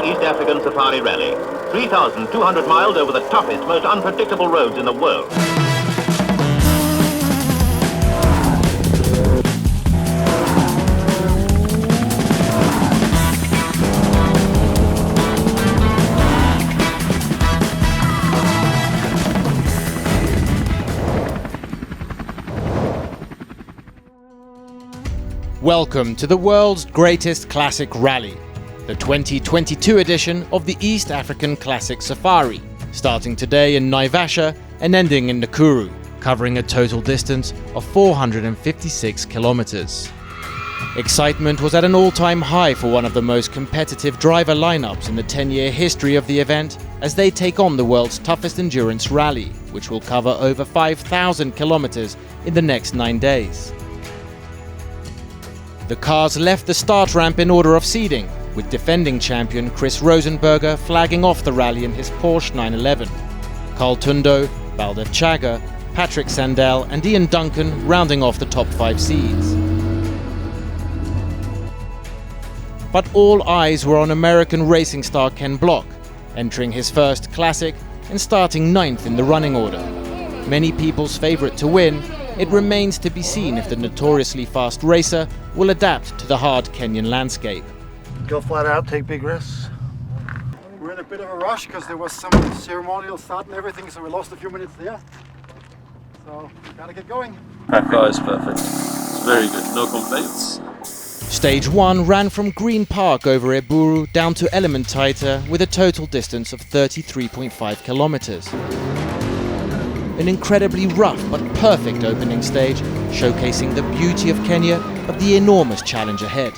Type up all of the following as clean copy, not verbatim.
ever East African Safari Rally. 3,200 miles over the toughest, most unpredictable roads in the world. Welcome to the world's greatest classic rally, the 2022 edition of the East African Classic Safari, starting today in Naivasha and ending in Nakuru, covering a total distance of 456 kilometers. Excitement was at an all-time high for one of the most competitive driver lineups in the 10-year history of the event, as they take on the world's toughest endurance rally, which will cover over 5,000 kilometers in the next 9 days. The cars left the start ramp in order of seeding, with defending champion Chris Rosenberger flagging off the rally in his Porsche 911. Carl Tundo, Baldev Chager, Patrick Sandell and Ian Duncan rounding off the top 5 seeds. But all eyes were on American racing star Ken Block, entering his first classic and starting 9th in the running order. Many people's favourite to win, it remains to be seen if the notoriously fast racer will adapt to the hard Kenyan landscape. Go flat out, take big risks. We're in a bit of a rush because there was some ceremonial start and everything, so we lost a few minutes there. So, gotta get going. That car is perfect. It's very good, no complaints. Stage 1 ran from Green Park over Eburu down to Elementaita with a total distance of 33.5 kilometers. An incredibly rough but perfect opening stage, showcasing the beauty of Kenya but the enormous challenge ahead.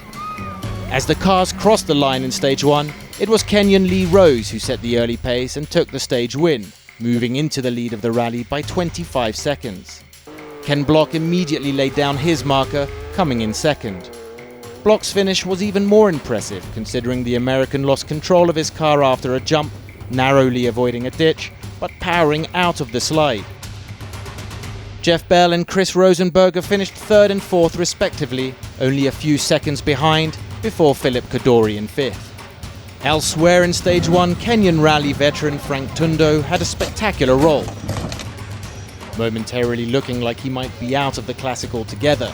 As the cars crossed the line in stage 1, it was Kenyan Lee Rose who set the early pace and took the stage win, moving into the lead of the rally by 25 seconds. Ken Block immediately laid down his marker, coming in second. Block's finish was even more impressive, considering the American lost control of his car after a jump, narrowly avoiding a ditch, but powering out of the slide. Jeff Bell and Chris Rosenberger finished 3rd and 4th respectively, only a few seconds behind, before Philip Kadori in 5th. Elsewhere in stage 1, Kenyan rally veteran Frank Tundo had a spectacular roll, momentarily looking like he might be out of the classic altogether.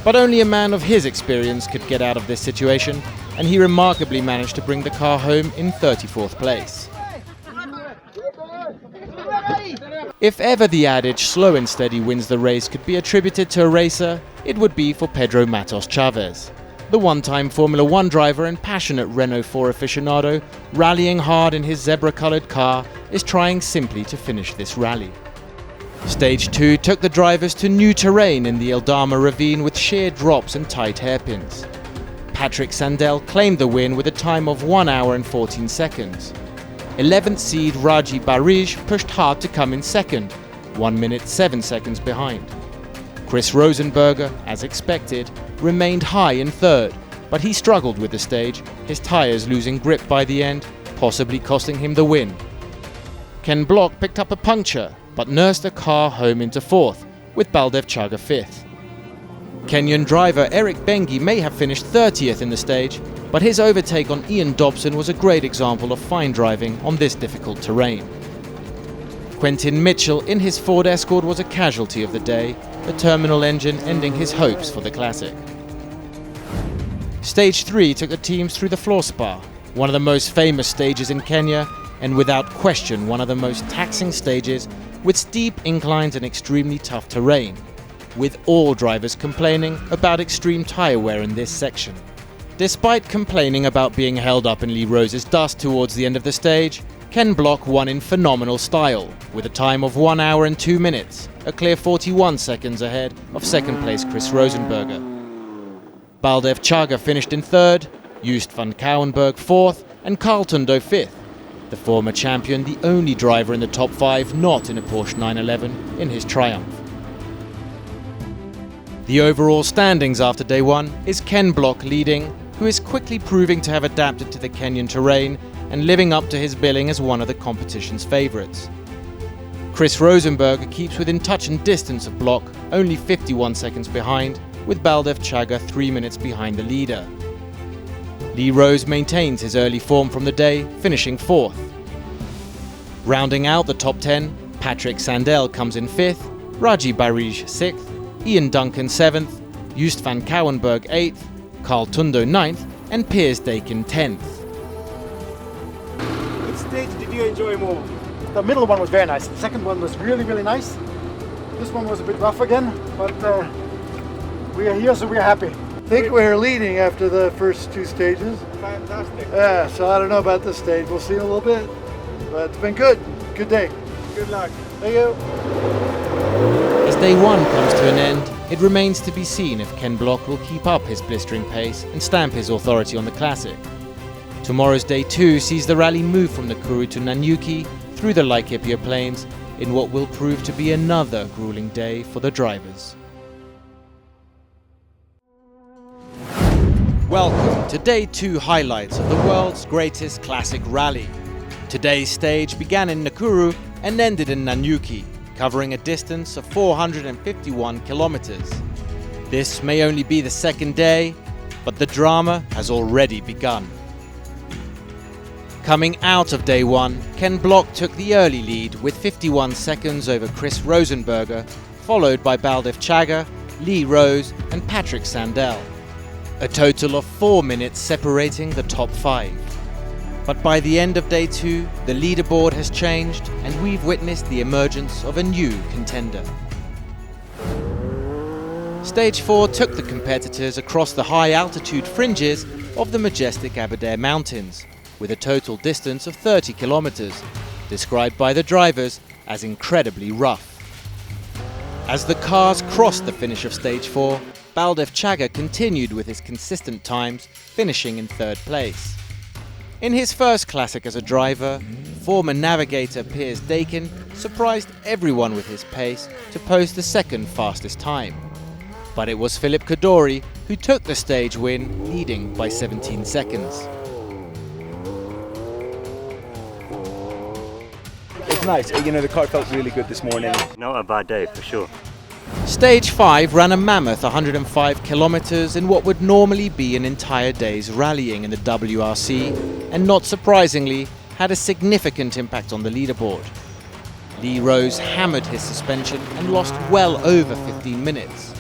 But only a man of his experience could get out of this situation, and he remarkably managed to bring the car home in 34th place. If ever the adage "slow and steady wins the race" could be attributed to a racer, it would be for Pedro Matos Chavez. The one-time Formula 1 driver and passionate Renault 4 aficionado, rallying hard in his zebra-coloured car, is trying simply to finish this rally. Stage 2 took the drivers to new terrain in the Eldama ravine with sheer drops and tight hairpins. Patrick Sandell claimed the win with a time of 1 hour and 14 seconds. 11th seed Raji Barij pushed hard to come in second, 1 minute 7 seconds behind. Chris Rosenberger, as expected, remained high in 3rd, but he struggled with the stage, his tyres losing grip by the end, possibly costing him the win. Ken Block picked up a puncture, but nursed the car home into 4th, with Baldev Chager 5th. Kenyan driver Eric Bengi may have finished 30th in the stage, but his overtake on Ian Dobson was a great example of fine driving on this difficult terrain. Quentin Mitchell in his Ford Escort was a casualty of the day, the terminal engine ending his hopes for the classic. Stage 3 took the teams through the floor spa, one of the most famous stages in Kenya, and without question one of the most taxing stages, with steep inclines and extremely tough terrain, with all drivers complaining about extreme tyre wear in this section. Despite complaining about being held up in Lee Rose's dust towards the end of the stage, Ken Block won in phenomenal style, with a time of 1 hour and 2 minutes, a clear 41 seconds ahead of second place Chris Rosenberger. Baldev Chager finished in 3rd, Joost van Kouwenberg 4th and Carl Tundo 5th. The former champion the only driver in the top 5 not in a Porsche 911 in his triumph. The overall standings after day 1 is Ken Block leading, who is quickly proving to have adapted to the Kenyan terrain and living up to his billing as one of the competition's favourites. Chris Rosenberger keeps within touch and distance of Block, only 51 seconds behind, with Baldev Chager 3 minutes behind the leader. Lee Rose maintains his early form from the day, finishing 4th. Rounding out the top 10, Patrick Sandel comes in 5th, Raji Barij 6th, Ian Duncan 7th, Just van Kouwenberg 8th, Carl Tundo 9th, and Piers Dakin 10th. Which stage did you enjoy more? The middle one was very nice. The second one was really, really nice. This one was a bit rough again, but we are here, so we're happy. I think we're leading after the first 2 stages. Fantastic. Yeah, so I don't know about this stage. We'll see in a little bit. But it's been good. Good day. Good luck. Thank you. As day 1 comes to an end, it remains to be seen if Ken Block will keep up his blistering pace and stamp his authority on the Classic. Tomorrow's day 2 sees the rally move from Nakuru to Nanyuki through the Laikipia Plains in what will prove to be another grueling day for the drivers. Welcome to day 2 highlights of the world's greatest classic rally. Today's stage began in Nakuru and ended in Nanyuki, covering a distance of 451 kilometers. This may only be the second day, but the drama has already begun. Coming out of day 1, Ken Block took the early lead with 51 seconds over Chris Rosenberger, followed by Baldev Chaga, Lee Rose and Patrick Sandel. A total of 4 minutes separating the top 5. But by the end of day 2, the leaderboard has changed and we've witnessed the emergence of a new contender. Stage 4 took the competitors across the high altitude fringes of the majestic Aberdare Mountains, with a total distance of 30 kilometers, described by the drivers as incredibly rough. As the cars crossed the finish of stage 4, Baldev Chaga continued with his consistent times, finishing in 3rd place. In his first Classic as a driver, former navigator Piers Dakin surprised everyone with his pace to post the 2nd fastest time. But it was Philip Kadori who took the stage win, leading by 17 seconds. It's nice, you know, the car felt really good this morning. Not a bad day, for sure. Stage 5 ran a mammoth 105 kilometers in what would normally be an entire day's rallying in the WRC, and not surprisingly, had a significant impact on the leaderboard. Lee Rose hammered his suspension and lost well over 15 minutes.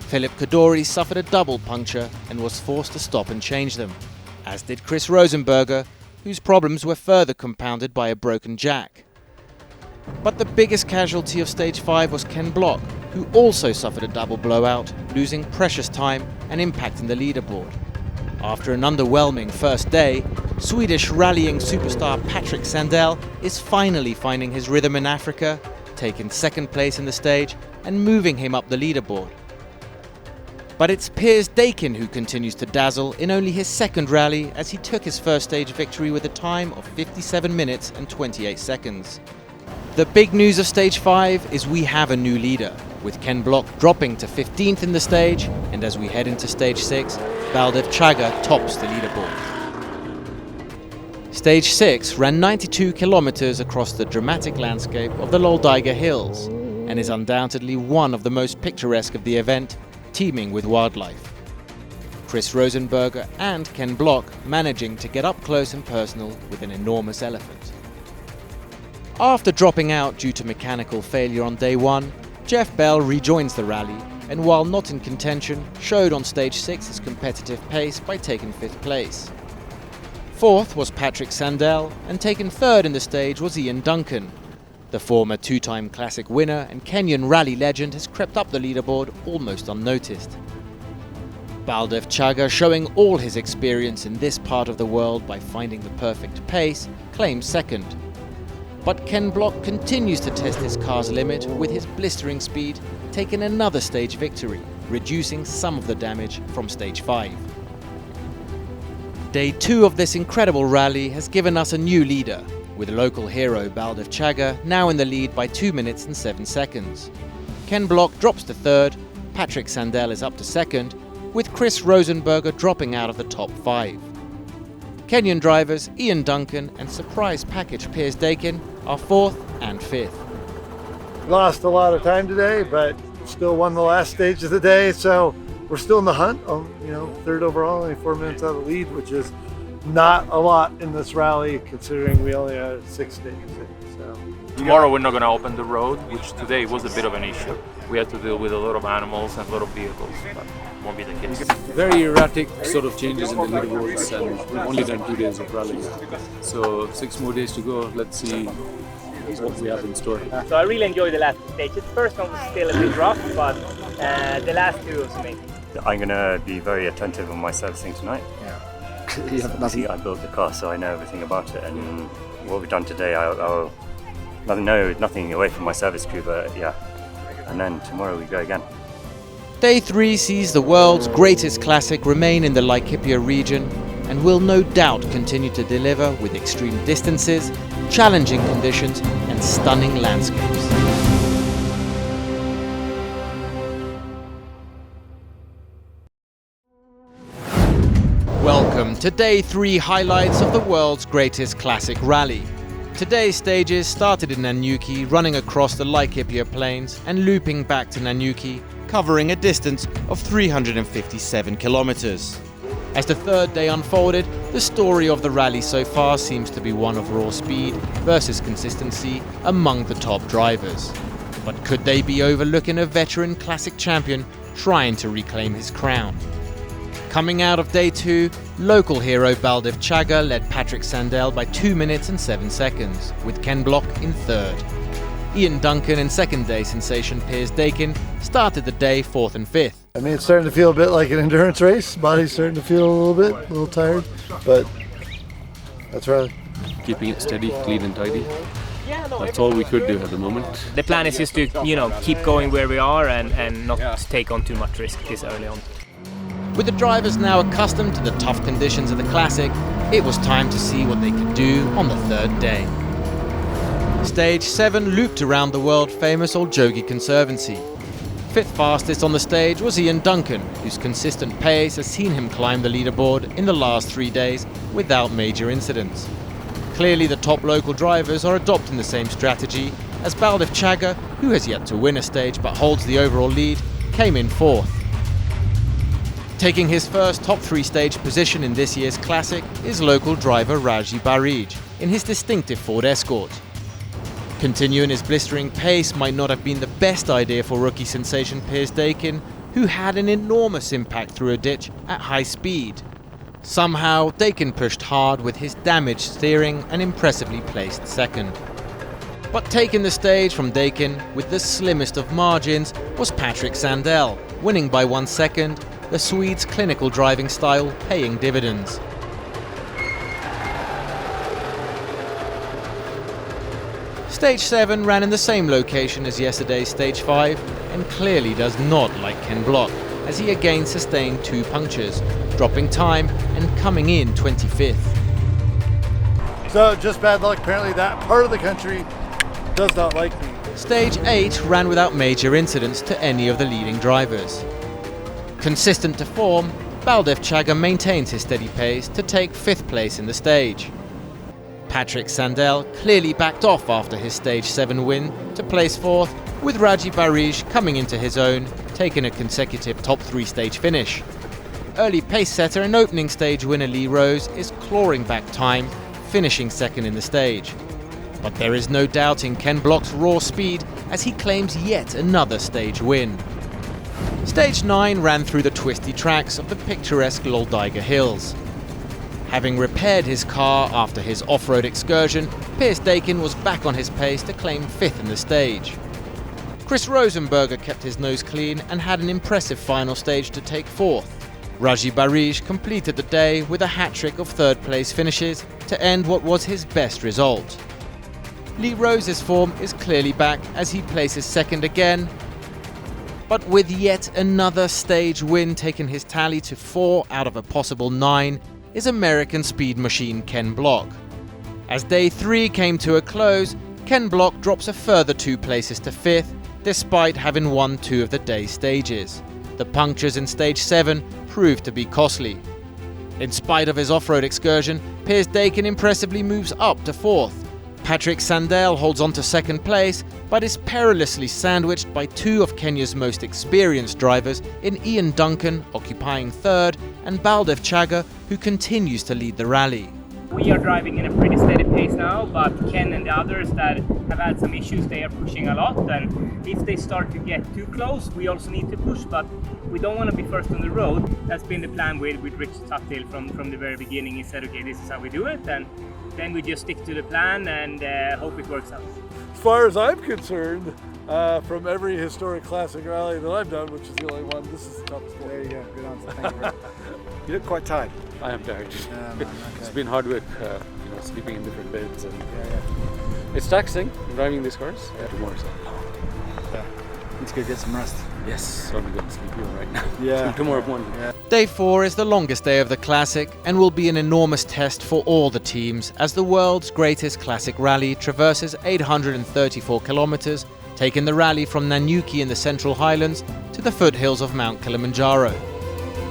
Philip Kadori suffered a double puncture and was forced to stop and change them, as did Chris Rosenberger, whose problems were further compounded by a broken jack. But the biggest casualty of stage 5 was Ken Block, who also suffered a double blowout, losing precious time and impacting the leaderboard. After an underwhelming first day, Swedish rallying superstar Patrick Sandel is finally finding his rhythm in Africa, taking 2nd place in the stage and moving him up the leaderboard. But it's Piers Dakin who continues to dazzle in only his 2nd rally, as he took his first stage victory with a time of 57 minutes and 28 seconds. The big news of stage 5 is we have a new leader, with Ken Block dropping to 15th in the stage, and as we head into stage 6, Baldev Chaga tops the leaderboard. Stage 6 ran 92 kilometers across the dramatic landscape of the Loldaiga Hills, and is undoubtedly one of the most picturesque of the event, teeming with wildlife. Chris Rosenberger and Ken Block managing to get up close and personal with an enormous elephant. After dropping out due to mechanical failure on day 1, Jeff Bell rejoins the rally, and while not in contention, showed on stage 6 his competitive pace by taking 5th place. 4th was Patrick Sandel, and taken 3rd in the stage was Ian Duncan. The former 2-time Classic winner and Kenyan rally legend has crept up the leaderboard almost unnoticed. Baldev Chaga, showing all his experience in this part of the world by finding the perfect pace, claims 2nd. But Ken Block continues to test his car's limit with his blistering speed, taking another stage victory, reducing some of the damage from stage 5. Day 2 of this incredible rally has given us a new leader, with local hero Baldev Chaga now in the lead by 2 minutes and 7 seconds. Ken Block drops to 3rd, Patrick Sandel is up to 2nd, with Chris Rosenberger dropping out of the top 5. Kenyan drivers Ian Duncan and surprise package Piers Dakin are 4th and 5th. Lost a lot of time today, but still won the last stage of the day, so we're still in the hunt. You know, third overall, only 4 minutes out of the lead, which is not a lot in this rally considering we only had 6 days. So tomorrow we're not going to open the road, which today was a bit of an issue. We had to deal with a lot of animals and a lot of vehicles, but won't be the case. Very erratic sort of changes in the leaderboards, and we've only done 2 days of rallying. So 6 more days to go. Let's see what we have in store. So I really enjoyed the last stage. The first one was still a bit rough, but the last 2 was amazing. I'm going to be very attentive on my servicing tonight. See, I built the car, so I know everything about it, and what we've done today, I'll know nothing away from my service crew, but yeah, and then tomorrow we go again. Day 3 sees the world's greatest classic remain in the Laikipia region and will no doubt continue to deliver with extreme distances, challenging conditions and stunning landscapes. Welcome to Day 3 highlights of the world's greatest classic rally. Today's stages started in Nanyuki, running across the Laikipia Plains and looping back to Nanyuki, covering a distance of 357 kilometers. As the third day unfolded, the story of the rally so far seems to be one of raw speed versus consistency among the top drivers. But could they be overlooking a veteran classic champion trying to reclaim his crown? Coming out of Day 2, local hero Baldev Chaga led Patrick Sandell by 2 minutes and 7 seconds, with Ken Block in third. Ian Duncan and second day sensation Piers Dakin started the day 4th and 5th. I mean, it's starting to feel a bit like an endurance race. Body's starting to feel a little tired, but that's rally. Keeping it steady, clean and tidy. That's all we could do at the moment. The plan is just to, keep going where we are and not take on too much risk this early on. With the drivers now accustomed to the tough conditions of the Classic, it was time to see what they could do on the third day. Stage 7 looped around the world-famous Oljogi Conservancy. Fifth fastest on the stage was Ian Duncan, whose consistent pace has seen him climb the leaderboard in the last 3 days without major incidents. Clearly the top local drivers are adopting the same strategy, as Baldev Chaga, who has yet to win a stage but holds the overall lead, came in 4th. Taking his first top 3 stage position in this year's Classic is local driver Raji Barij in his distinctive Ford Escort. Continuing his blistering pace might not have been the best idea for rookie sensation Piers Dakin, who had an enormous impact through a ditch at high speed. Somehow, Dakin pushed hard with his damaged steering and impressively placed second. But taking the stage from Dakin with the slimmest of margins was Patrick Sandell, winning by 1 second, the Swede's clinical driving style paying dividends. Stage 7 ran in the same location as yesterday's Stage 5 and clearly does not like Ken Block, as he again sustained 2 punctures, dropping time and coming in 25th. So just bad luck. Apparently that part of the country does not like me. Stage 8 ran without major incidents to any of the leading drivers. Consistent to form, Baldev Chaga maintains his steady pace to take 5th place in the stage. Patrick Sandell clearly backed off after his Stage 7 win to place 4th, with Raji Barij coming into his own, taking a consecutive top 3 stage finish. Early pace setter and opening stage winner Lee Rose is clawing back time, finishing 2nd in the stage. But there is no doubting Ken Block's raw speed as he claims yet another stage win. Stage 9 ran through the twisty tracks of the picturesque Loldaiga Hills. Having repaired his car after his off-road excursion, Piers Dakin was back on his pace to claim 5th in the stage. Chris Rosenberger kept his nose clean and had an impressive final stage to take 4th. Raji Barij completed the day with a hat-trick of 3rd place finishes to end what was his best result. Lee Rose's form is clearly back as he places 2nd again, but with yet another stage win taking his tally to 4 out of a possible 9 is American speed machine Ken Block. As day 3 came to a close, Ken Block drops a further 2 places to 5th, despite having won 2 of the day's stages. The punctures in stage 7 proved to be costly. In spite of his off-road excursion, Piers Dakin impressively moves up to 4th. Patrick Sandell holds on to second place, but is perilously sandwiched by two of Kenya's most experienced drivers in Ian Duncan, occupying third, and Baldev Chaga, who continues to lead the rally. We are driving in a pretty steady pace now, but Ken and the others that have had some issues, they are pushing a lot, and if they start to get too close, we also need to push, but we don't want to be first on the road. That's been the plan with Rich Tuthill from the very beginning. He said, okay, this is how we do it, and then we just stick to the plan and hope it works out. As far as I'm concerned, from every historic classic rally that I've done, which is the only one, this is the toughest one. There you go, good answer. Thank you. You look quite tired. I am tired. Okay. It's been hard work, sleeping in different beds, and it's taxing driving these cars. Tomorrow, so. Need to go get some rest. Yes, so I'm going to sleep here right now. Yeah. Tomorrow morning. Yeah. Day 4 is the longest day of the Classic and will be an enormous test for all the teams as the world's greatest classic rally traverses 834 kilometers, taking the rally from Nanyuki in the Central Highlands to the foothills of Mount Kilimanjaro.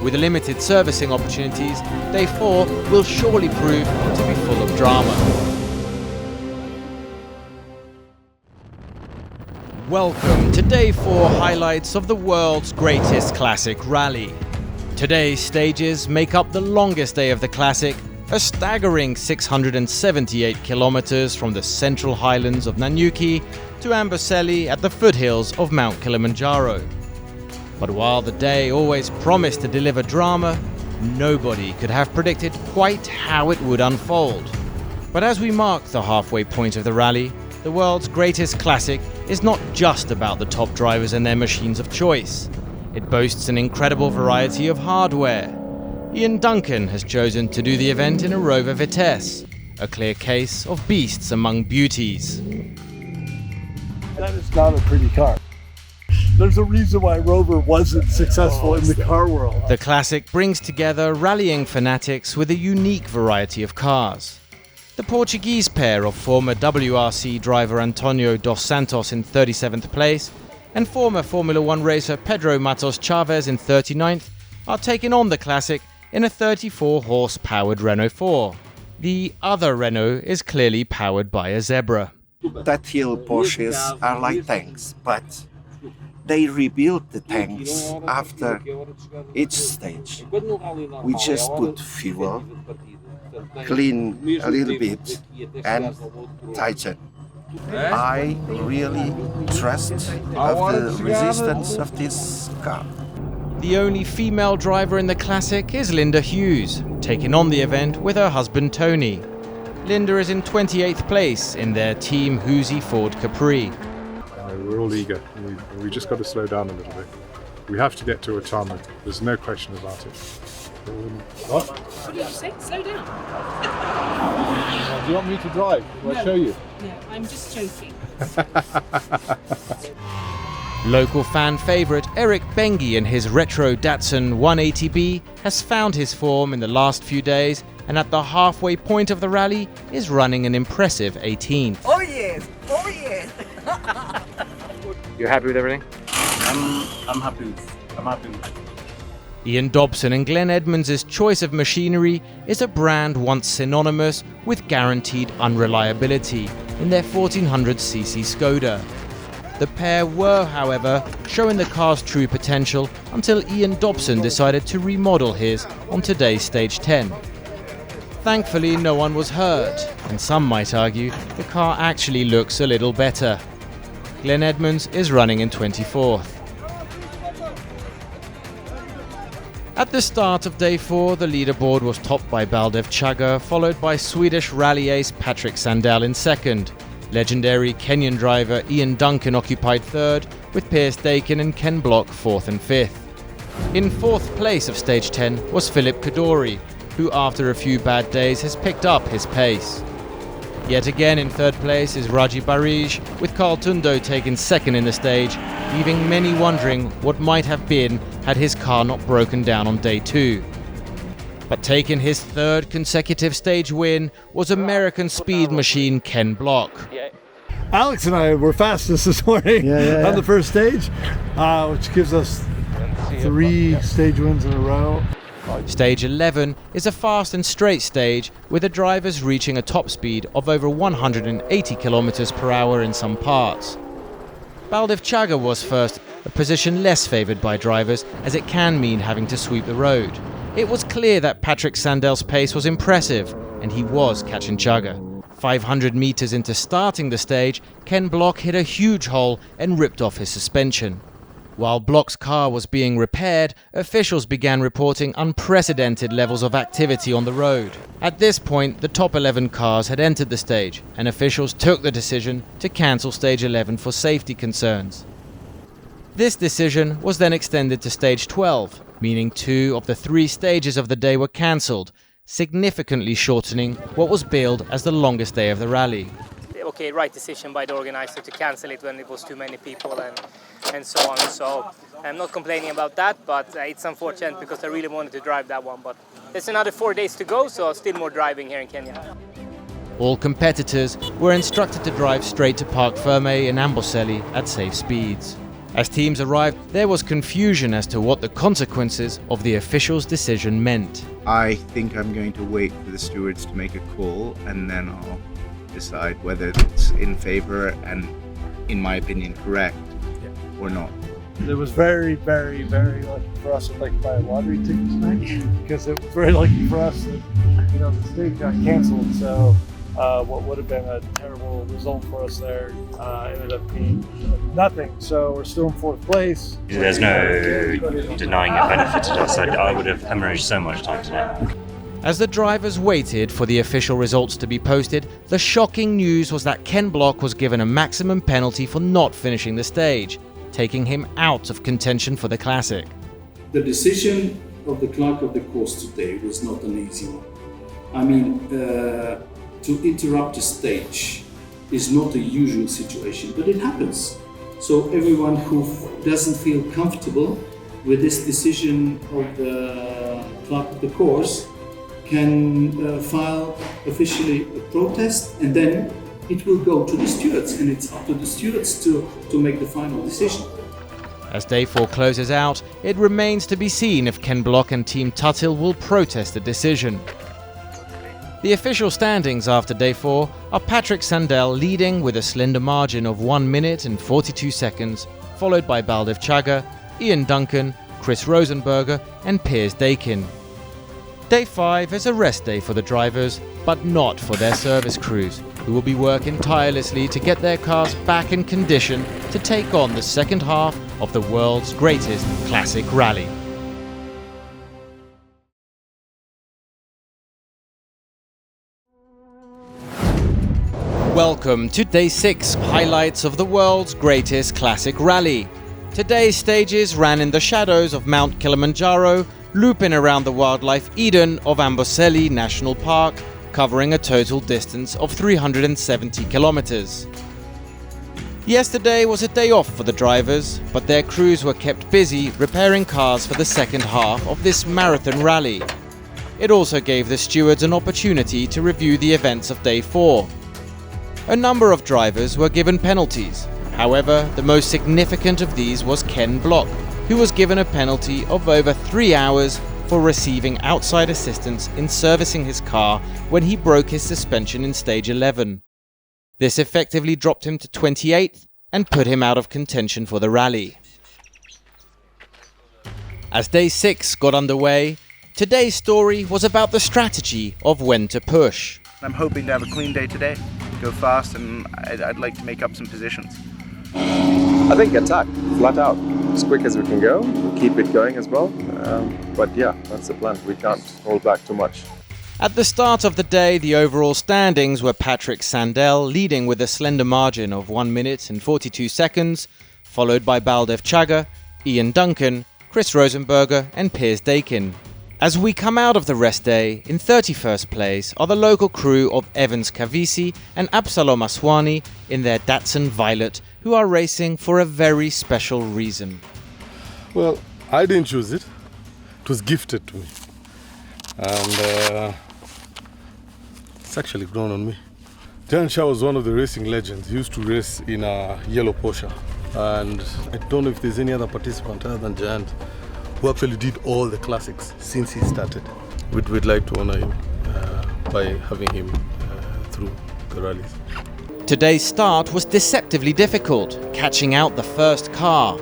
With limited servicing opportunities, Day 4 will surely prove to be full of drama. Welcome to Day 4 highlights of the world's greatest classic rally. Today's stages make up the longest day of the Classic, a staggering 678 kilometers from the Central Highlands of Nanyuki to Amboseli at the foothills of Mount Kilimanjaro. But while the day always promised to deliver drama, nobody could have predicted quite how it would unfold. But as we mark the halfway point of the rally, the world's greatest classic is not just about the top drivers and their machines of choice. It boasts an incredible variety of hardware. Ian Duncan has chosen to do the event in a Rover Vitesse, a clear case of beasts among beauties. That is not a pretty car. There's a reason why Rover wasn't successful in the car world. The Classic brings together rallying fanatics with a unique variety of cars. The Portuguese pair of former WRC driver Antonio dos Santos in 37th place and former Formula 1 racer Pedro Matos Chavez in 39th are taking on the Classic in a 34-horse-powered Renault 4. The other Renault is clearly powered by a Zebra. That hill Porsches are like tanks, but they rebuild the tanks after each stage. We just put fuel, clean a little bit, and tighten. I really trust of the resistance of this car. The only female driver in the Classic is Linda Hughes, taking on the event with her husband Tony. Linda is in 28th place in their Team Husi Ford Capri. We're all eager. We just got to slow down a little bit. We have to get to Otama. There's no question about it. What? What did you say? Slow down. Do you want me to drive? Will I show you? No, I'm just joking. Local fan favourite Eric Bengi in his retro Datsun 180B has found his form in the last few days and at the halfway point of the rally is running an impressive 18th. Oh yes! Oh yes! You're happy with everything? I'm happy with it. Ian Dobson and Glenn Edmonds' choice of machinery is a brand once synonymous with guaranteed unreliability in their 1400cc Skoda. The pair were, however, showing the car's true potential until Ian Dobson decided to remodel his on today's Stage 10. Thankfully, no one was hurt, and some might argue the car actually looks a little better. Glenn Edmonds is running in 24th. At the start of Day 4, the leaderboard was topped by Baldev Chaga, followed by Swedish rally ace Patrick Sandell in second. Legendary Kenyan driver Ian Duncan occupied third, with Piers Dakin and Ken Block fourth and fifth. In fourth place of Stage 10 was Philip Kadori, who after a few bad days has picked up his pace. Yet again in third place is Raji Barij, with Carl Tundo taking second in the stage, leaving many wondering what might have been had his car not broken down on Day 2. But taking his third consecutive stage win was American speed machine Ken Block. Alex and I were fastest this morning on the first stage, which gives us 3 stage wins in a row. Stage 11 is a fast and straight stage with the drivers reaching a top speed of over 180 km per hour in some parts. Baldivchaga was first, a position less favoured by drivers as it can mean having to sweep the road. It was clear that Patrick Sandel's pace was impressive and he was catching Chaga. 500 meters into starting the stage, Ken Block hit a huge hole and ripped off his suspension. While Block's car was being repaired, officials began reporting unprecedented levels of activity on the road. At this point, the top 11 cars had entered the stage, and officials took the decision to cancel stage 11 for safety concerns. This decision was then extended to stage 12, meaning 2 of the 3 stages of the day were cancelled, significantly shortening what was billed as the longest day of the rally. Okay, right decision by the organizer to cancel it when it was too many people and so on. So I'm not complaining about that, but it's unfortunate because I really wanted to drive that one. But there's another 4 days to go, so still more driving here in Kenya. All competitors were instructed to drive straight to Parc Fermé in Amboseli at safe speeds. As teams arrived, there was confusion as to what the consequences of the officials' decision meant. I think I'm going to wait for the stewards to make a call and then I'll decide whether it's in favor and, in my opinion, correct or not. It was very, very, very lucky for us to buy a lottery ticket tonight because it was very lucky for us that the stage got canceled. So what would have been a terrible result for us there ended up being nothing. So we're still in 4th place. There's no denying it benefited us. I would have hemorrhaged so much time today. As the drivers waited for the official results to be posted, the shocking news was that Ken Block was given a maximum penalty for not finishing the stage, taking him out of contention for the Classic. The decision of the clerk of the course today was not an easy one. I mean, to interrupt a stage is not a usual situation, but it happens. So everyone who doesn't feel comfortable with this decision of the clerk of the course can file officially a protest, and then it will go to the stewards, and it's up to the stewards to make the final decision. As day 4 closes out, it remains to be seen if Ken Block and Team Tuthill will protest the decision. The official standings after day 4 are Patrick Sandel leading with a slender margin of 1 minute and 42 seconds, followed by Baldivchaga, Ian Duncan, Chris Rosenberger and Piers Dakin. Day 5 is a rest day for the drivers, but not for their service crews, who will be working tirelessly to get their cars back in condition to take on the second half of the world's greatest classic rally. Welcome to Day 6, highlights of the world's greatest classic rally. Today's stages ran in the shadows of Mount Kilimanjaro, looping around the wildlife Eden of Amboseli National Park, covering a total distance of 370 kilometers. Yesterday was a day off for the drivers, but their crews were kept busy repairing cars for the second half of this marathon rally. It also gave the stewards an opportunity to review the events of Day 4. A number of drivers were given penalties. However, the most significant of these was Ken Block, who was given a penalty of over 3 hours for receiving outside assistance in servicing his car when he broke his suspension in stage 11. This effectively dropped him to 28th and put him out of contention for the rally. As day 6 got underway, today's story was about the strategy of when to push. I'm hoping to have a clean day today, go fast, and I'd like to make up some positions. I think attack, flat out, as quick as we can go, we'll keep it going as well, but yeah, that's the plan, we can't hold back too much. At the start of the day, the overall standings were Patrick Sandel leading with a slender margin of 1 minute and 42 seconds, followed by Baldivchaga, Ian Duncan, Chris Rosenberger and Piers Dakin. As we come out of the rest day, in 31st place are the local crew of Evans Kavisi and Absalom Aswani in their Datsun Violet, who are racing for a very special reason. Well, I didn't choose it. It was gifted to me. And it's actually grown on me. Jan Shah was one of the racing legends. He used to race in a yellow Porsche. And I don't know if there's any other participant other than Jan who actually did all the classics since he started. We'd like to honor him by having him through the rallies. Today's start was deceptively difficult, catching out the first car.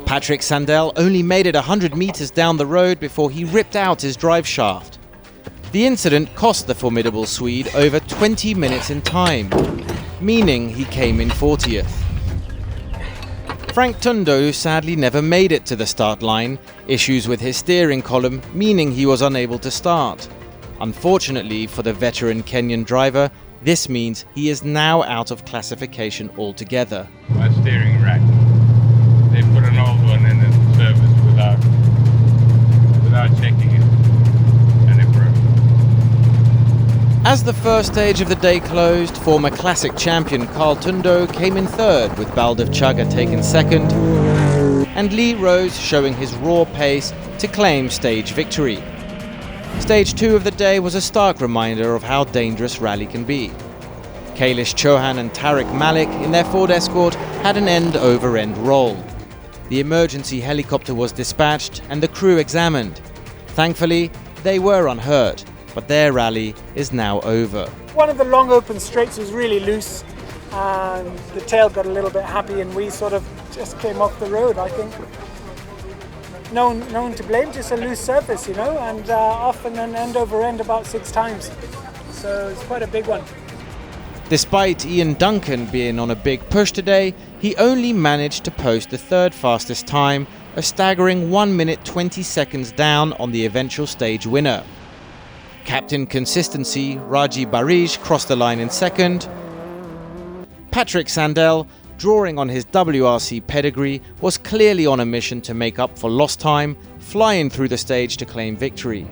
Patrick Sandel only made it 100 meters down the road before he ripped out his drive shaft. The incident cost the formidable Swede over 20 minutes in time, meaning he came in 40th. Frank Tundo sadly never made it to the start line, issues with his steering column meaning he was unable to start. Unfortunately for the veteran Kenyan driver, this means he is now out of classification altogether. My steering rack, they put an old one in the service without checking it, and it broke. As the first stage of the day closed, former classic champion Carl Tundo came in third, with Baldev Chaga taking second, and Lee Rose showing his raw pace to claim stage victory. Stage 2 of the day was a stark reminder of how dangerous rally can be. Kailash Chauhan and Tariq Malik in their Ford Escort had an end-over-end roll. The emergency helicopter was dispatched and the crew examined. Thankfully, they were unhurt, but their rally is now over. One of the long open straights was really loose and the tail got a little bit happy and we sort of just came off the road, I think. No one to blame, just a loose surface, you know, and off and then end over end about 6 times. So it's quite a big one. Despite Ian Duncan being on a big push today, he only managed to post the third fastest time, a staggering 1 minute 20 seconds down on the eventual stage winner. Captain Consistency Raji Barij crossed the line in second. Patrick Sandel, drawing on his WRC pedigree, was clearly on a mission to make up for lost time, flying through the stage to claim victory.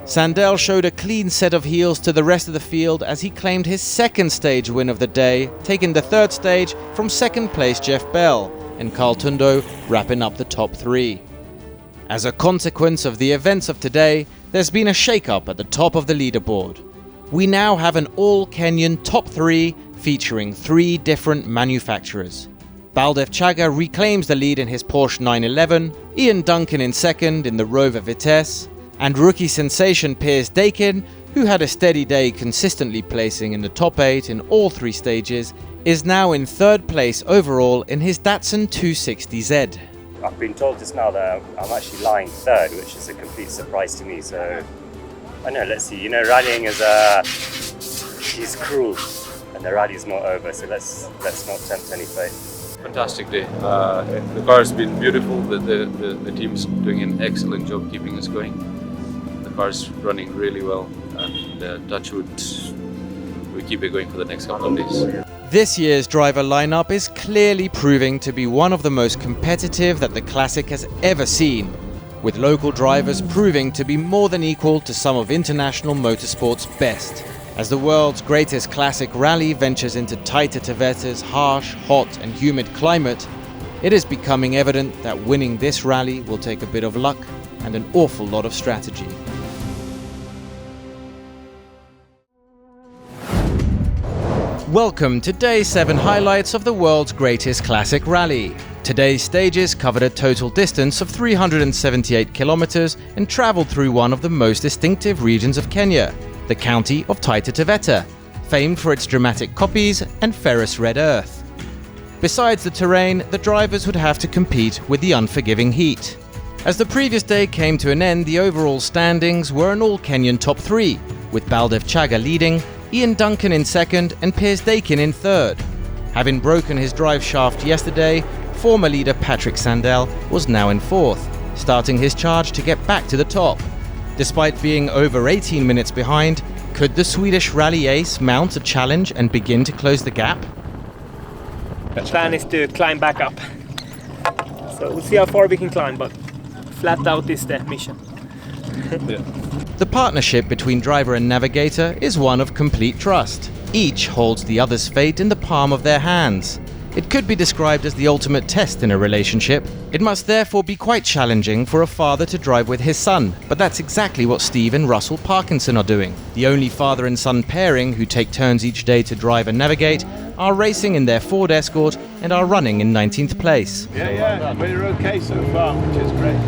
Sandel showed a clean set of heels to the rest of the field as he claimed his second stage win of the day, taking the third stage from second place Jeff Bell, and Carl Tundo wrapping up the top 3. As a consequence of the events of today, there's been a shake-up at the top of the leaderboard. We now have an all-Kenyan top 3 featuring 3 different manufacturers. Baldev Chaga reclaims the lead in his Porsche 911, Ian Duncan in second in the Rover Vitesse, and rookie sensation Piers Dakin, who had a steady day consistently placing in the top 8 in all 3 stages, is now in third place overall in his Datsun 260Z. I've been told just now that I'm actually lying third, which is a complete surprise to me. So, I know, let's see. You know, rallying is cruel, and the rally is not over. So let's not tempt any fate. Fantastic day. The car has been beautiful. The team's doing an excellent job keeping us going. The car's running really well, and touch wood, we keep it going for the next couple of days. This year's driver lineup is clearly proving to be one of the most competitive that the Classic has ever seen, with local drivers proving to be more than equal to some of international motorsport's best. As the world's greatest classic rally ventures into Taita Taveta's harsh, hot and humid climate, it is becoming evident that winning this rally will take a bit of luck and an awful lot of strategy. Welcome to Day 7 highlights of the world's greatest classic rally. Today's stages covered a total distance of 378 kilometers and traveled through one of the most distinctive regions of Kenya, the county of Taita Taveta, famed for its dramatic koppies and ferrous red earth. Besides the terrain, the drivers would have to compete with the unforgiving heat. As the previous day came to an end, the overall standings were an all-Kenyan top 3, with Baldev Chaga leading, Ian Duncan in second and Piers Dakin in third. Having broken his drive shaft yesterday, former leader Patrick Sandel was now in fourth, starting his charge to get back to the top. Despite being over 18 minutes behind, could the Swedish rally ace mount a challenge and begin to close the gap? The plan is to climb back up. So we'll see how far we can climb, but flat out is the mission. Yeah. The partnership between driver and navigator is one of complete trust. Each holds the other's fate in the palm of their hands. It could be described as the ultimate test in a relationship. It must therefore be quite challenging for a father to drive with his son, but that's exactly what Steve and Russell Parkinson are doing. The only father and son pairing who take turns each day to drive and navigate are racing in their Ford Escort and are running in 19th place. Yeah, we're okay so far, which is great.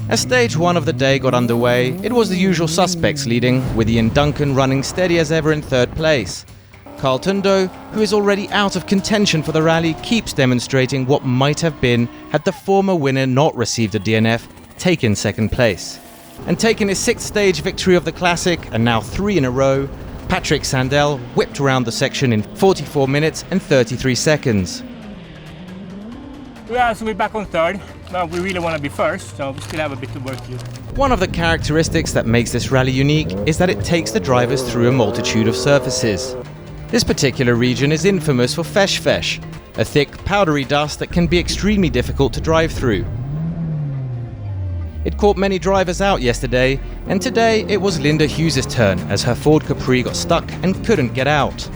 As stage 1 of the day got underway, it was the usual suspects leading, with Ian Duncan running steady as ever in third place. Carl Tundo, who is already out of contention for the rally, keeps demonstrating what might have been had the former winner not received a DNF, taken second place. And taking his 6th stage victory of the Classic, and now 3 in a row, Patrick Sandell whipped around the section in 44 minutes and 33 seconds. Yeah, so we're back on third. Well, we really want to be first, so we still have a bit of work to do. One of the characteristics that makes this rally unique is that it takes the drivers through a multitude of surfaces. This particular region is infamous for fesh, a thick, powdery dust that can be extremely difficult to drive through. It caught many drivers out yesterday, and today it was Linda Hughes' turn as her Ford Capri got stuck and couldn't get out.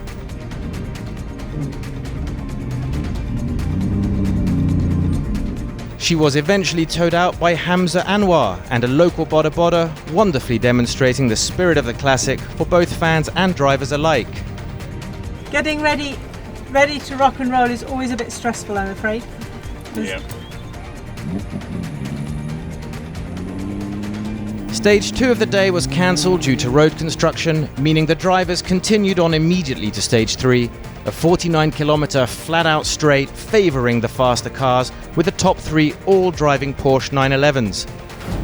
She was eventually towed out by Hamza Anwar and a local Boda Boda, wonderfully demonstrating the spirit of the Classic for both fans and drivers alike. Getting ready to rock and roll is always a bit stressful, I'm afraid. Yeah. Stage 2 of the day was cancelled due to road construction, meaning the drivers continued on immediately to stage 3, a 49-kilometre flat-out straight favouring the faster cars, with the top 3 all driving Porsche 911s.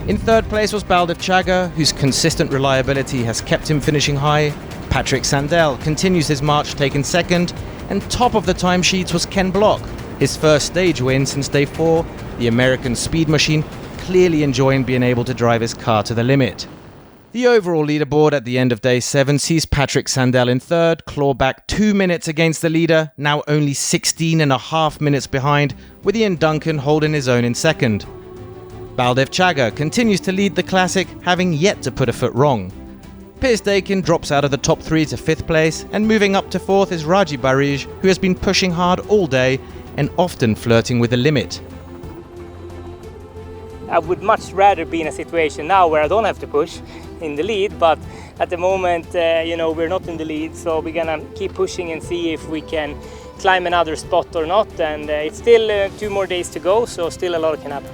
In third place was Baldev Chaga, whose consistent reliability has kept him finishing high. Patrick Sandell continues his march, taking second, and top of the timesheets was Ken Block, his first stage win since day 4, the American speed machine clearly enjoying being able to drive his car to the limit. The overall leaderboard at the end of day 7 sees Patrick Sandell in third, claw back 2 minutes against the leader, now only 16.5 minutes behind, with Ian Duncan holding his own in second. Baldev Chaga continues to lead the Classic, having yet to put a foot wrong. Piers Dakin drops out of the top 3 to 5th place, and moving up to 4th is Raji Barij, who has been pushing hard all day and often flirting with the limit. I would much rather be in a situation now where I don't have to push in the lead, but at the moment, we're not in the lead, so we're gonna keep pushing and see if we can climb another spot or not. And it's still 2 more days to go, so still a lot can happen.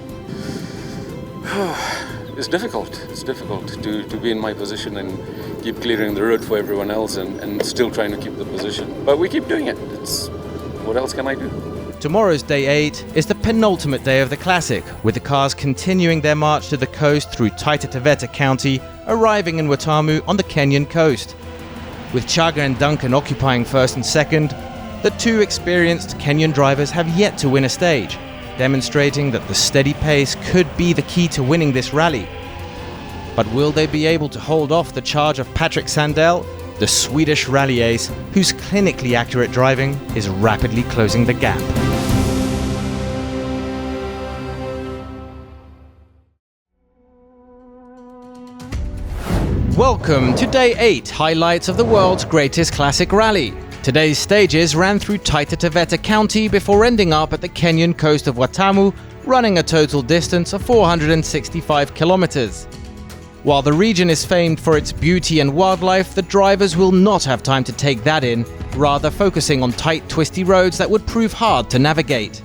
It's difficult. It's difficult to be in my position and keep clearing the road for everyone else and still trying to keep the position. But we keep doing it. What else can I do? Tomorrow's day 8 is the penultimate day of the Classic, with the cars continuing their march to the coast through Taita Taveta County, arriving in Watamu on the Kenyan coast. With Chaga and Duncan occupying first and second, the 2 experienced Kenyan drivers have yet to win a stage, demonstrating that the steady pace could be the key to winning this rally. But will they be able to hold off the charge of Patrick Sandell, the Swedish rally ace, whose clinically accurate driving is rapidly closing the gap? Welcome to Day 8, highlights of the world's greatest classic rally. Today's stages ran through Taita Taveta County before ending up at the Kenyan coast of Watamu, running a total distance of 465 kilometers. While the region is famed for its beauty and wildlife, the drivers will not have time to take that in, rather focusing on tight, twisty roads that would prove hard to navigate.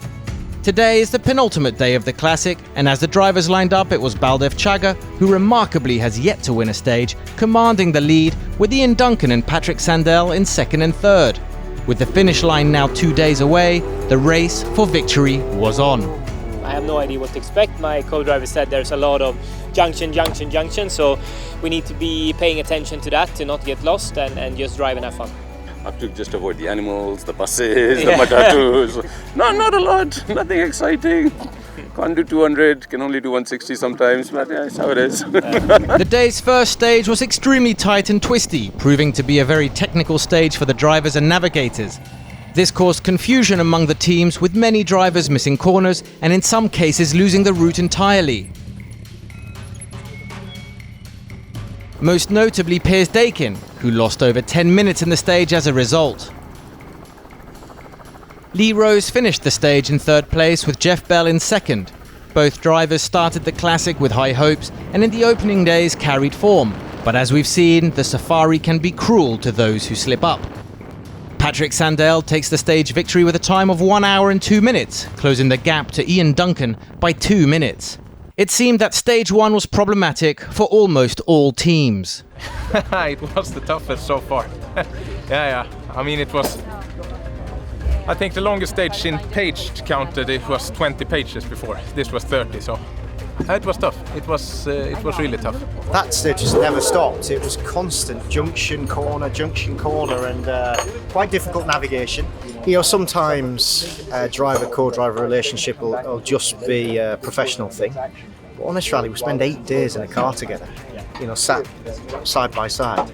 Today is the penultimate day of the Classic, and as the drivers lined up, it was Baldev Chaga, who remarkably has yet to win a stage, commanding the lead, with Ian Duncan and Patrick Sandell in second and third. With the finish line now 2 days away, the race for victory was on. I have no idea what to expect. My co-driver said there's a lot of junction, so we need to be paying attention to that, to not get lost and just drive and have fun. I have to just avoid the animals, the buses, the matatus. Not a lot, nothing exciting. Can't do 200, can only do 160 sometimes, but yeah, that's how it is. The day's first stage was extremely tight and twisty, proving to be a very technical stage for the drivers and navigators. This caused confusion among the teams, with many drivers missing corners and in some cases losing the route entirely. Most notably Piers Dakin, who lost over 10 minutes in the stage as a result. Lee Rose finished the stage in third place with Jeff Bell in second. Both drivers started the Classic with high hopes and in the opening days carried form, but as we've seen, the safari can be cruel to those who slip up. Patrick Sandell takes the stage victory with a time of 1 hour and 2 minutes, closing the gap to Ian Duncan by 2 minutes. It seemed that stage 1 was problematic for almost all teams. It was the toughest so far. yeah. I mean, it was... I think the longest stage in page counted, it was 20 pages before. This was 30, so... It was tough. It was really tough. That stage just never stopped. It was constant junction, corner, and quite difficult navigation. You know, sometimes a driver-co-driver relationship will just be a professional thing. But on this rally, we spend 8 days in a car together, you know, sat side by side.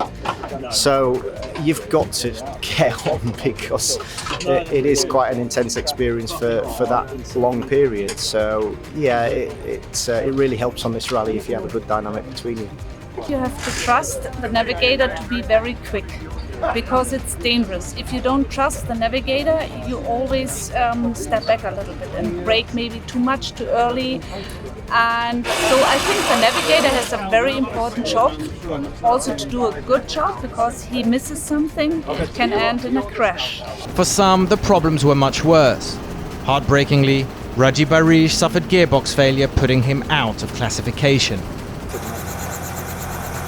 So you've got to get on because it is quite an intense experience for that long period. So yeah, it really helps on this rally if you have a good dynamic between you. You have to trust the navigator to be very quick, because it's dangerous. If you don't trust the navigator, you always step back a little bit and brake maybe too much too early. And so I think the navigator has a very important job, also to do a good job, because he misses something, it can end in a crash. For some, the problems were much worse. Heartbreakingly, Raji Barish suffered gearbox failure, putting him out of classification.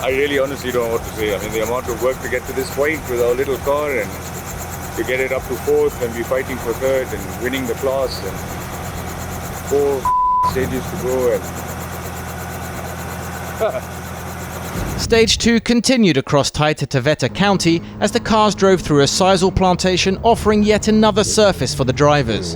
I really honestly don't know what to say. I mean, the amount of work to get to this point with our little car and to get it up to 4th and be fighting for 3rd and winning the class and 4 stages to go. And Stage 2 continued across Taita Taveta County as the cars drove through a sisal plantation, offering yet another surface for the drivers.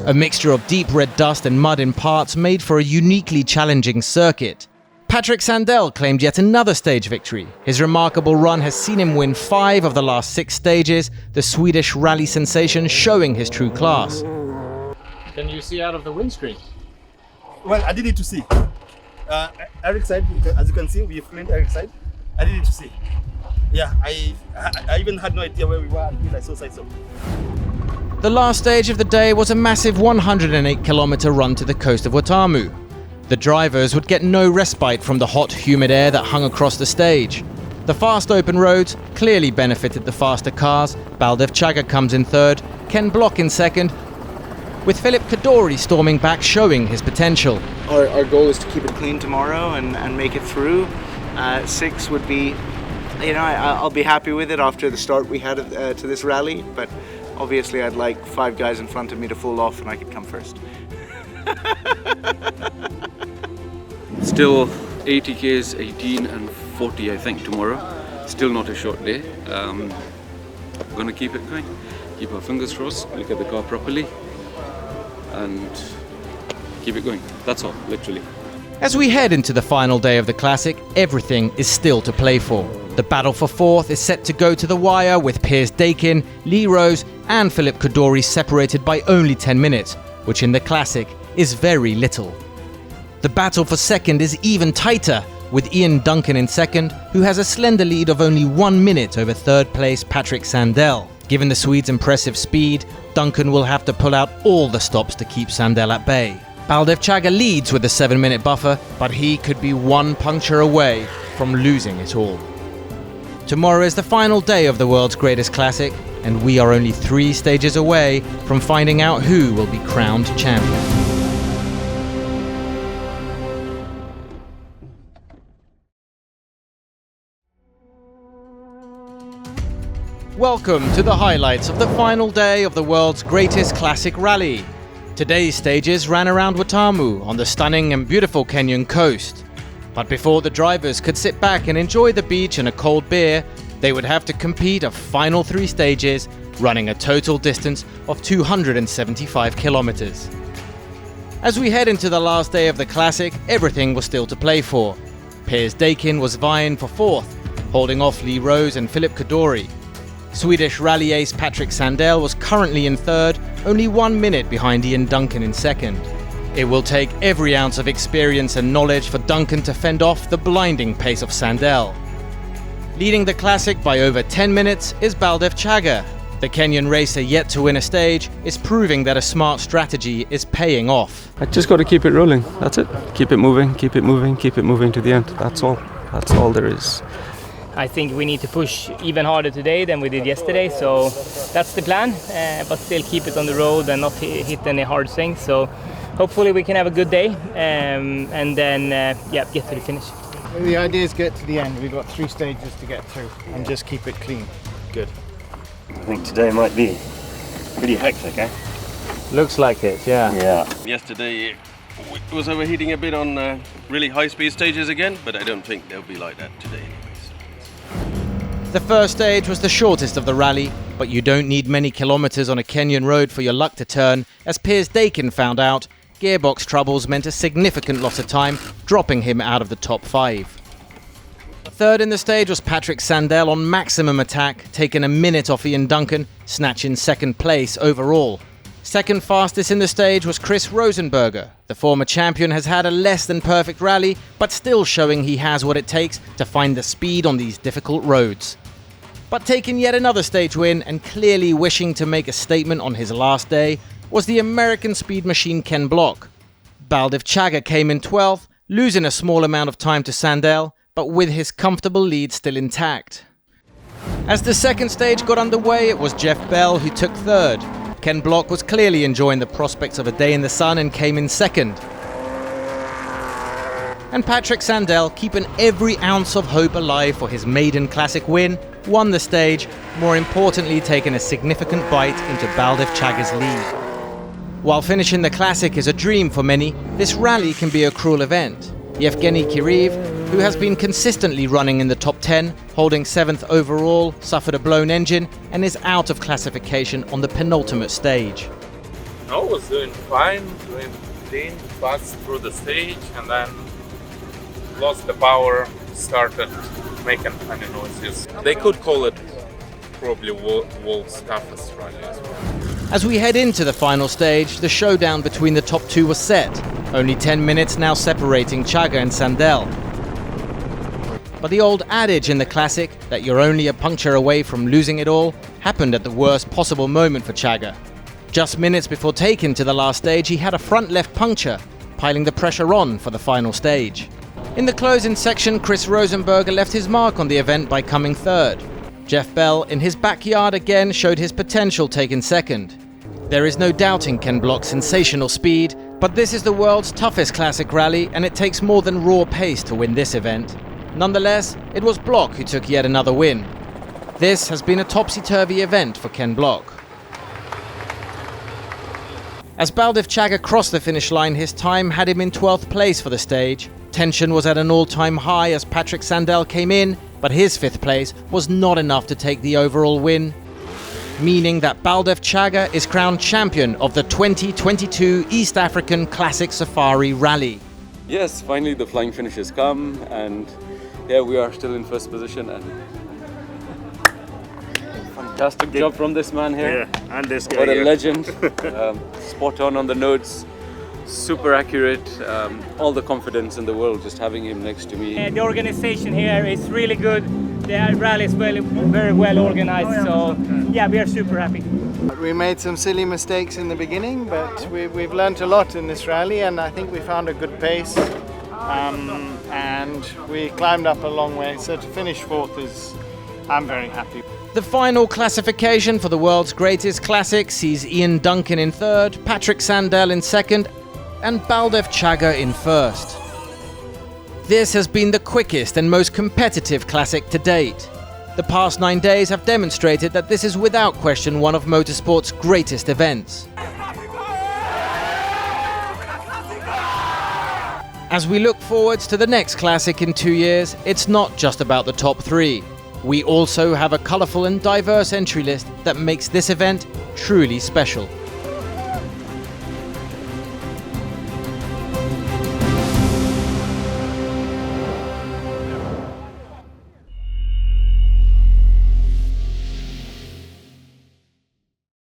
A mixture of deep red dust and mud in parts made for a uniquely challenging circuit. Patrick Sandell claimed yet another stage victory. His remarkable run has seen him win 5 of the last 6 stages, the Swedish rally sensation showing his true class. Can you see out of the windscreen? Well, I didn't need to see. Eric's side, as you can see, we flew Eric's side. I didn't need to see. Yeah, I even had no idea where we were until I saw Saiso. The last stage of the day was a massive 108-kilometer run to the coast of Watamu. The drivers would get no respite from the hot, humid air that hung across the stage. The fast open roads clearly benefited the faster cars. Baldev Chaga comes in 3rd, Ken Block in 2nd, with Philip Kadori storming back, showing his potential. Our goal is to keep it clean tomorrow and make it through. 6 would be, you know, I'll be happy with it after the start we had to this rally, but obviously I'd like 5 guys in front of me to fall off and I could come first. Still 80 Ks, 18 and 40 I think tomorrow. Still not a short day. Gonna keep it going. Keep our fingers crossed, look at the car properly and keep it going. That's all, literally. As we head into the final day of the Classic, everything is still to play for. The battle for 4th is set to go to the wire, with Piers Dakin, Lee Rose and Philip Kadori separated by only 10 minutes, which in the Classic is very little. The battle for 2nd is even tighter, with Ian Duncan in 2nd, who has a slender lead of only 1 minute over 3rd place Patrick Sandell. Given the Swede's impressive speed, Duncan will have to pull out all the stops to keep Sandell at bay. Baldev Chaga leads with a 7-minute buffer, but he could be 1 puncture away from losing it all. Tomorrow is the final day of the world's greatest Classic, and we are only 3 stages away from finding out who will be crowned champion. Welcome to the highlights of the final day of the world's greatest Classic rally. Today's stages ran around Watamu on the stunning and beautiful Kenyan coast. But before the drivers could sit back and enjoy the beach and a cold beer, they would have to compete a final 3 stages, running a total distance of 275 kilometers. As we head into the last day of the Classic, everything was still to play for. Piers Dakin was vying for 4th, holding off Lee Rose and Philip Kadori. Swedish rally ace Patrick Sandell was currently in 3rd, only 1 minute behind Ian Duncan in 2nd. It will take every ounce of experience and knowledge for Duncan to fend off the blinding pace of Sandell. Leading the Classic by over 10 minutes is Baldev Chaga. The Kenyan racer yet to win a stage is proving that a smart strategy is paying off. I just got to keep it rolling, that's it. Keep it moving, keep it moving, keep it moving to the end. That's all there is. I think we need to push even harder today than we did yesterday, so that's the plan, but still keep it on the road and not hit any hard things. So hopefully we can have a good day and then get to the finish. The idea is get to the end. We've got 3 stages to get through and just keep it clean. Good. I think today might be pretty hectic, eh? Looks like it, yeah. Yeah. Yesterday it was overheating a bit on really high-speed stages again, but I don't think they'll be like that today anyways. The first stage was the shortest of the rally, but you don't need many kilometers on a Kenyan road for your luck to turn. As Piers Dakin found out, gearbox troubles meant a significant loss of time, dropping him out of the top 5. Third in the stage was Patrick Sandell on maximum attack, taking a minute off Ian Duncan, snatching second place overall. Second fastest in the stage was Chris Rosenberger. The former champion has had a less than perfect rally, but still showing he has what it takes to find the speed on these difficult roads. But taking yet another stage win and clearly wishing to make a statement on his last day was the American speed machine Ken Block. Baldev Chager came in 12th, losing a small amount of time to Sandell, but with his comfortable lead still intact. As the second stage got underway, it was Jeff Bell who took third. Ken Block was clearly enjoying the prospects of a day in the sun and came in second. And Patrick Sandell, keeping every ounce of hope alive for his maiden classic win, won the stage, more importantly taking a significant bite into Baldev Chager's lead. While finishing the classic is a dream for many, this rally can be a cruel event. Yevgeny Kiriv, who has been consistently running in the top 10, holding 7th overall, suffered a blown engine and is out of classification on the penultimate stage. I was doing fine, doing clean, fast through the stage, and then lost the power, started making funny noises. They could call it probably world's toughest rally as well. As we head into the final stage, the showdown between the top 2 was set. Only 10 minutes now separating Chager and Sandell. But the old adage in the classic that you're only a puncture away from losing it all happened at the worst possible moment for Chager. Just minutes before taking to the last stage, he had a front left puncture, piling the pressure on for the final stage. In the closing section, Chris Rosenberger left his mark on the event by coming third. Jeff Bell, in his backyard again, showed his potential taking second. There is no doubting Ken Block's sensational speed, but this is the world's toughest classic rally and it takes more than raw pace to win this event. Nonetheless, it was Block who took yet another win. This has been a topsy-turvy event for Ken Block. As Baldev Chager crossed the finish line, his time had him in 12th place for the stage. Tension was at an all-time high as Patrick Sandell came in, but his 5th place was not enough to take the overall win, meaning that Baldev Chager is crowned champion of the 2022 East African Classic Safari Rally. Yes, finally the flying finish has come, and yeah, we are still in first position, and fantastic job from this man here. Yeah, and this guy. What a here. legend. Spot on the notes. Super accurate, all the confidence in the world just having him next to me. The organization here is really good. The rally is very well organized, so yeah, we are super happy. We made some silly mistakes in the beginning, but we've learned a lot in this rally and I think we found a good pace and we climbed up a long way, so to finish 4th I'm very happy. The final classification for the world's greatest classic sees Ian Duncan in 3rd, Patrick Sandell in 2nd, and Baldev Chager in 1st. This has been the quickest and most competitive classic to date. The past 9 days have demonstrated that this is without question one of motorsport's greatest events. As we look forwards to the next classic in 2 years, it's not just about the top 3. We also have a colourful and diverse entry list that makes this event truly special.